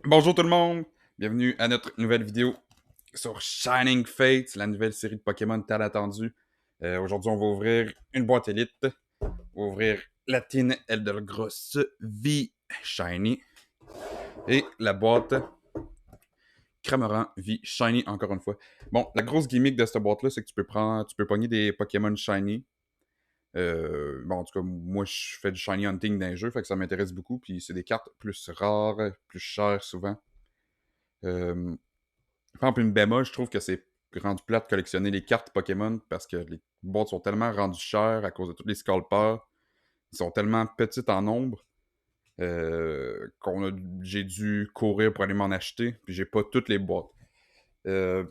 Bonjour tout le monde, bienvenue à notre nouvelle vidéo sur Shining Fates, la nouvelle série de Pokémon tant attendue. Aujourd'hui, on va ouvrir une boîte élite. On va ouvrir la Tin Eldergross V Shiny et la boîte Cramorant V Shiny encore une fois. Bon, la grosse gimmick de cette boîte-là, c'est que tu peux pogner des Pokémon Shiny. Bon, en tout cas, moi, je fais du Shiny Hunting dans les jeux, fait que ça m'intéresse beaucoup. Puis c'est des cartes plus rares, plus chères souvent. Euh, Par exemple, une bémol, je trouve que c'est rendu plate de collectionner les cartes Pokémon parce que les boîtes sont tellement rendues chères à cause de tous les scalpers. Ils sont tellement petites en nombre j'ai dû courir pour aller m'en acheter. Puis j'ai pas toutes les boîtes. Euh,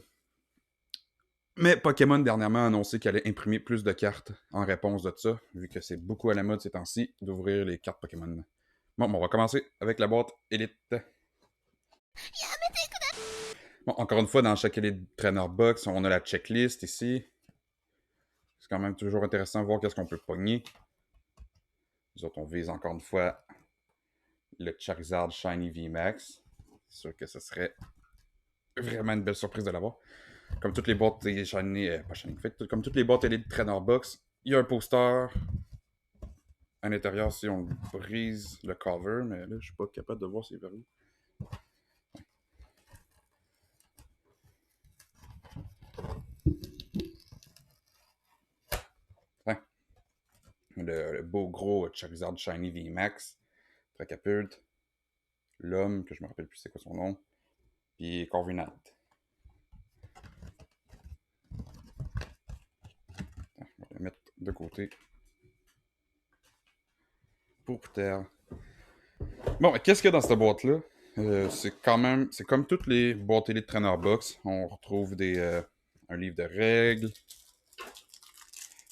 mais Pokémon dernièrement a annoncé qu'elle allait imprimer plus de cartes en réponse de ça, vu que c'est beaucoup à la mode ces temps-ci d'ouvrir les cartes Pokémon. Bon, on va commencer avec la boîte Elite. Bon, encore une fois, dans chaque Elite Trainer Box, on a la checklist ici. C'est quand même toujours intéressant de voir qu'est-ce qu'on peut pogner. Nous autres, on vise encore une fois le Charizard Shiny VMAX. C'est sûr que ce serait vraiment une belle surprise de l'avoir. Comme toutes les boîtes Shiny, pas Shiny, fait, comme toutes les boîtes Elite Trainer Box, il y a un poster à l'intérieur si on brise le cover, mais là, je suis pas capable de voir s'il est vers où. Ouais. Le beau gros Charizard Shiny VMAX, Tracapult, l'homme, que je me rappelle plus c'est quoi son nom, puis Corvinat. On va le mettre de côté pour plus tard. Bon, qu'est-ce qu'il y a dans cette boîte-là? C'est comme toutes les boîtes Elite Trainer Box. On retrouve un livre de règles,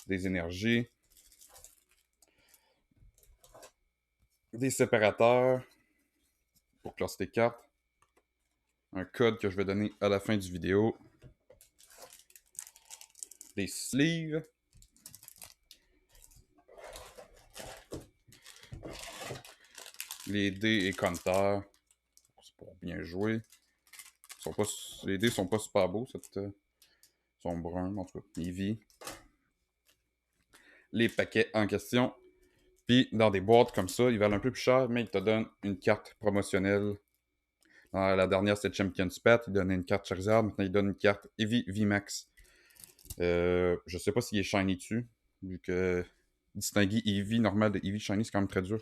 des énergies, des séparateurs pour classer tes cartes, un code que je vais donner à la fin du vidéo, des sleeves, les dés et compteurs. C'est pour bien jouer. Les dés sont pas super beaux, ils sont bruns, en tout cas. Eevee. Les paquets en question. Puis dans des boîtes comme ça, ils valent un peu plus cher, mais ils te donnent une carte promotionnelle. Dans la dernière, c'était Champion's Path, il donnait une carte Charizard, maintenant il donne une carte Eevee VMAX. Je sais pas s'il est shiny dessus, vu que distinguer Eevee normal de Eevee shiny, c'est quand même très dur.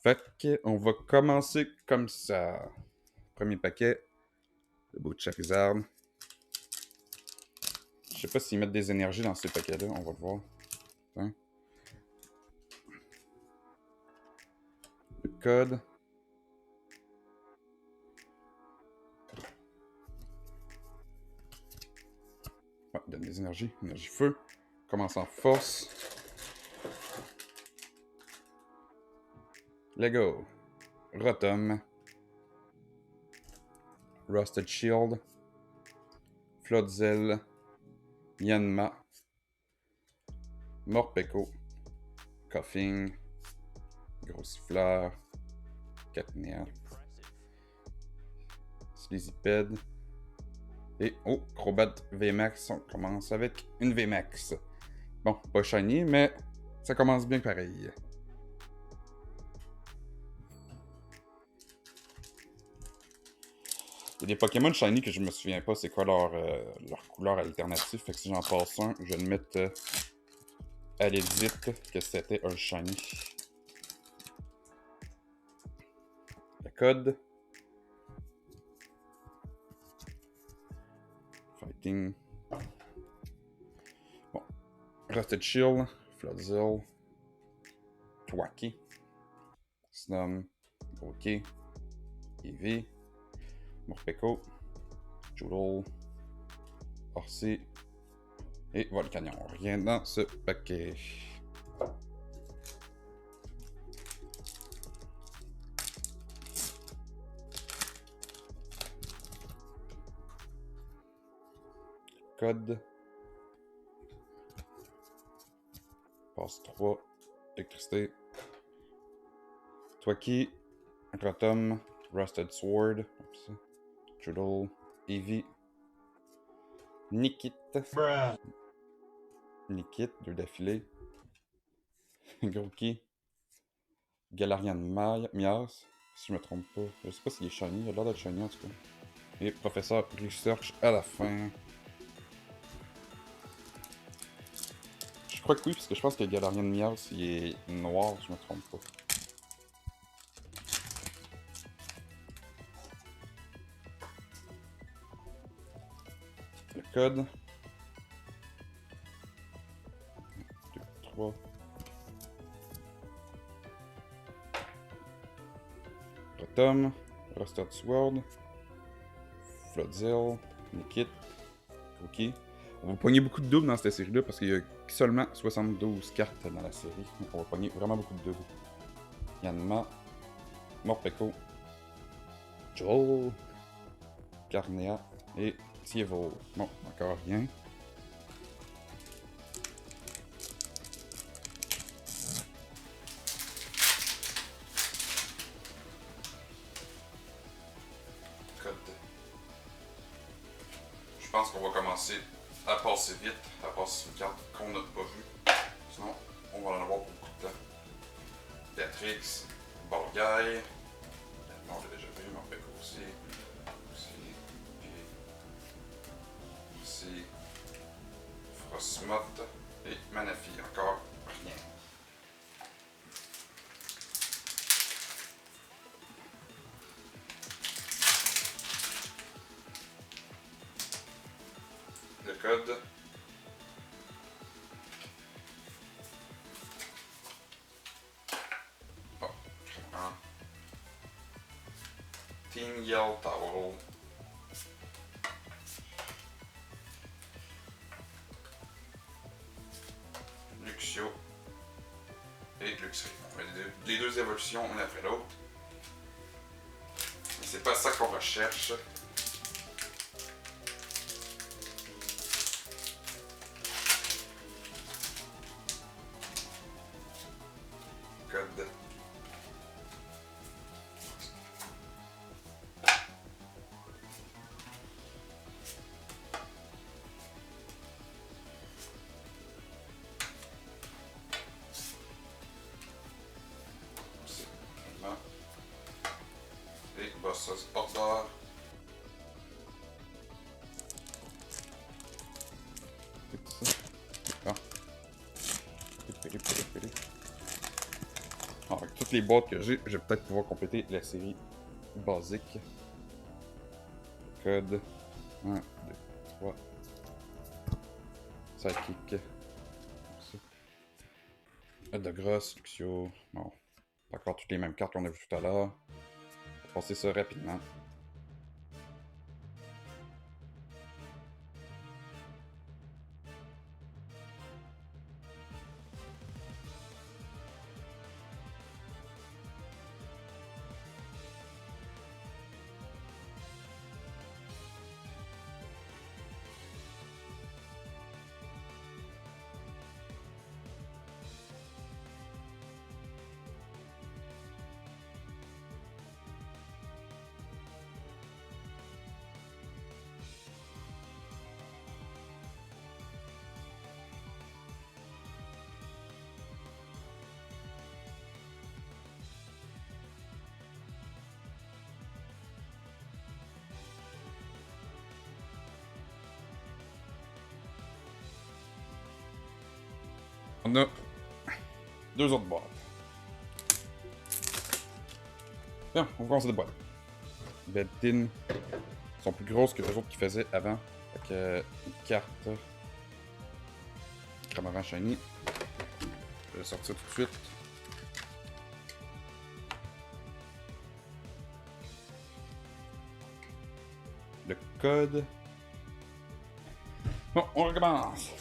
Fait que on va commencer comme ça. Premier paquet, le beau Charizard. Je sais pas s'ils mettent des énergies dans ces paquets-là, on va le voir. Hein? Le code. Ouais, il donne des énergies. Énergie feu. Commence en force. Lego. Rotom. Rusted Shield. Floatzel. Yanma. Morpeko. Coughing. Gros siffleur. Catnia. Sliziped. Et oh, Crobat VMAX. On commence avec une VMAX. Bon, pas shiny, mais ça commence bien pareil. Il y a des Pokémon shiny que je me souviens pas c'est quoi leur couleur alternative. Fait que si j'en passe un, je vais le mettre à l'édite que c'était un shiny. Le code. Fighting. Bon. Rusted Shield. Floodzel. Thwacky. Snom. Grookey. Eevee. Morpeko. Joodle. Horsey. Et Volcanion. Rien dans ce paquet. Code. Passe 3. Électricité. Thwacky. Rotom. Rusted Sword. Trudel. Eevee. Nickit. Nickit, 2 d'affilée. Grookey. Galarian Mias, si je me trompe pas. Je sais pas s'il est shiny, il a l'air d'être shiny en tout cas. Et Professeur Research à la fin. Je crois que oui, parce que je pense que Galarian Mias, il est noir, si je me trompe pas. Le code. 2, 3. Rotom. Rusted Sword. Floodzel. Nickit. Ok. On va pogner beaucoup de doubles dans cette série-là parce qu'il y a seulement 72 cartes dans la série. Donc on va pogner vraiment beaucoup de doubles. Yanma. Morpeko. Joel. Carnea. Et Tievo. Bon, encore rien. Code. Je pense qu'on va commencer à passer vite, à passer une carte qu'on n'a pas vue. Sinon, on va en avoir pour beaucoup de temps. Beatrix, Balgai. Non, j'ai déjà vu, Morpeko aussi. Ici, Frostmoth et Manaphy. Encore rien. Le code. Oh, Team Yell Tower. Luxio et Luxray. Les deux évolutions, une après l'autre. Mais c'est pas ça qu'on recherche. Code. Et Bossas Order. Alors, avec toutes les boîtes que j'ai, je vais peut-être pouvoir compléter la série basique. Code 1, 2, 3. Sidekick. De grosse, Luxio. Bon. Pas encore toutes les mêmes cartes qu'on a vues tout à l'heure. On va passer ça rapidement. On a deux autres boîtes. Bien, on va commencer de boîte. Beltine sont plus grosses que les autres qui faisaient avant. Fait que une carte. Cramorant Shiny. Je vais sortir tout de suite. Le code. Bon, on recommence.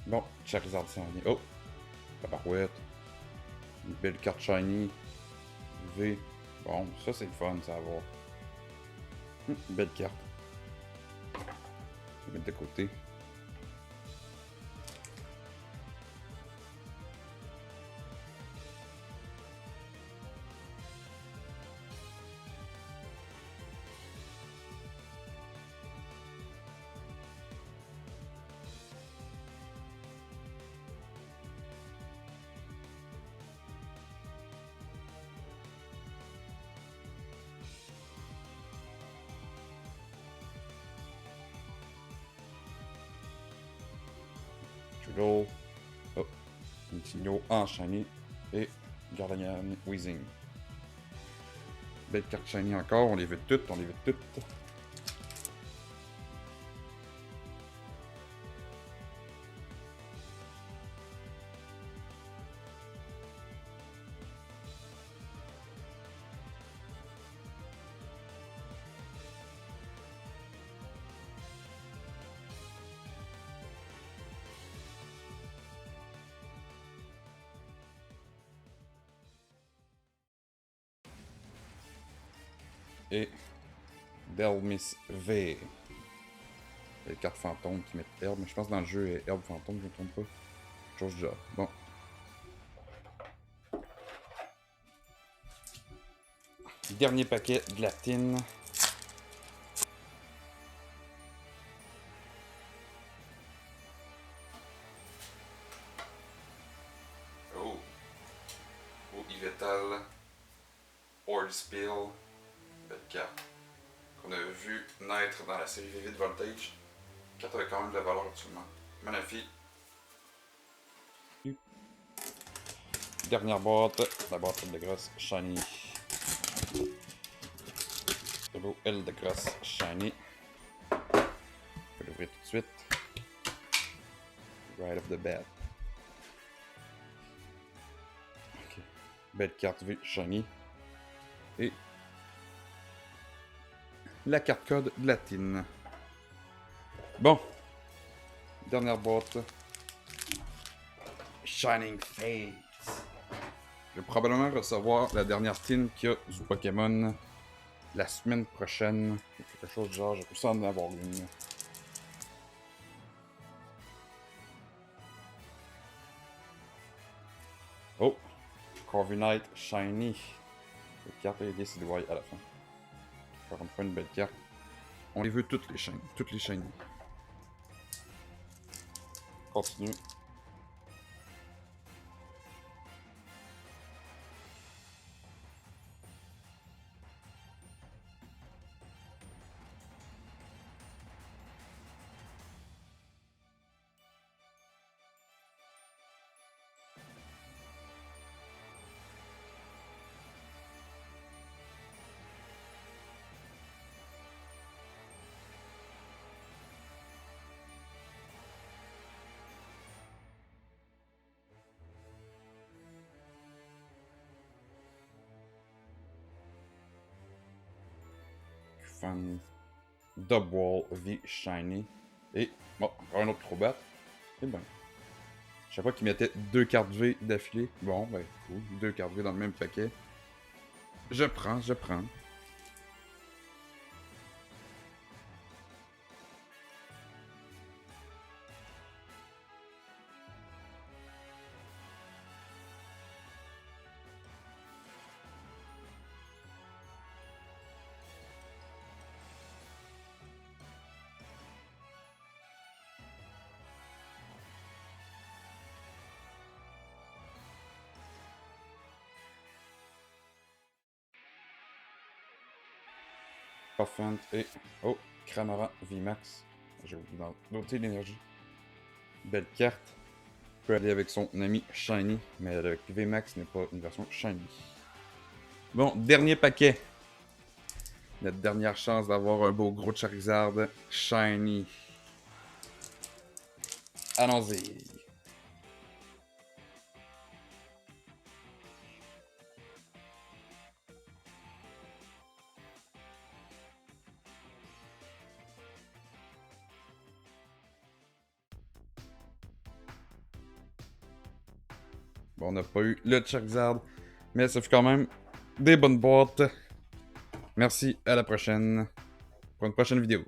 Bon, Charizard s'en vient. Oh! Tabarouette. Une belle carte shiny. V. Bon, ça c'est le fun, ça va voir. Belle carte. Je vais mettre de côté. Trigal. Oh, Insigno enchaîné. Et Gardegan Weezing. Belle carte shiny encore. On les veut toutes. On les veut toutes. Et Belmis V. Les cartes fantômes qui mettent herbe. Mais je pense que dans le jeu, il y a herbe fantôme, je ne me trompe pas. Chose du genre. Bon. Dernier paquet de la tine. Oh. Oh, Yveltal. Ordespill. Belle carte. Qu'on a vu naître dans la série Vivid Voltage. Carte avec quand même de la valeur absolument magnifique. Dernière boîte. La boîte de grosse shiny. Solo L de grosse shiny. On peut l'ouvrir tout de suite. Right off the bat. Okay. Belle carte V shiny. Et la carte code de la tine. Bon. Dernière boîte. Shining Fates. Je vais probablement recevoir la dernière tine qu'il y a du Pokémon la semaine prochaine. Quelque chose du genre, j'ai pu ça en avoir une. Oh! Corviknight Shiny. La carte est décidée à la fin. Encore une fois, une belle carte. On les veut toutes les shiny. Toutes les shiny. Continue. Fun. Dubwall V Shiny. Et, bon, encore un autre Crobat. Et ben. Je sais pas qu'ils mettaient 2 cartes V d'affilée. Bon, ben, cool. 2 cartes V dans le même paquet. Je prends, je prends. Puffant et... Oh, Cramorant VMAX. J'ai oublié d'ôter l'énergie. Belle carte. Peut aller avec son ami Shiny, mais le VMAX n'est pas une version Shiny. Bon, dernier paquet. Notre dernière chance d'avoir un beau gros Charizard Shiny. Allons-y. Bon, on n'a pas eu le Charizard, mais ça fait quand même des bonnes boîtes. Merci, à la prochaine. pour une prochaine vidéo.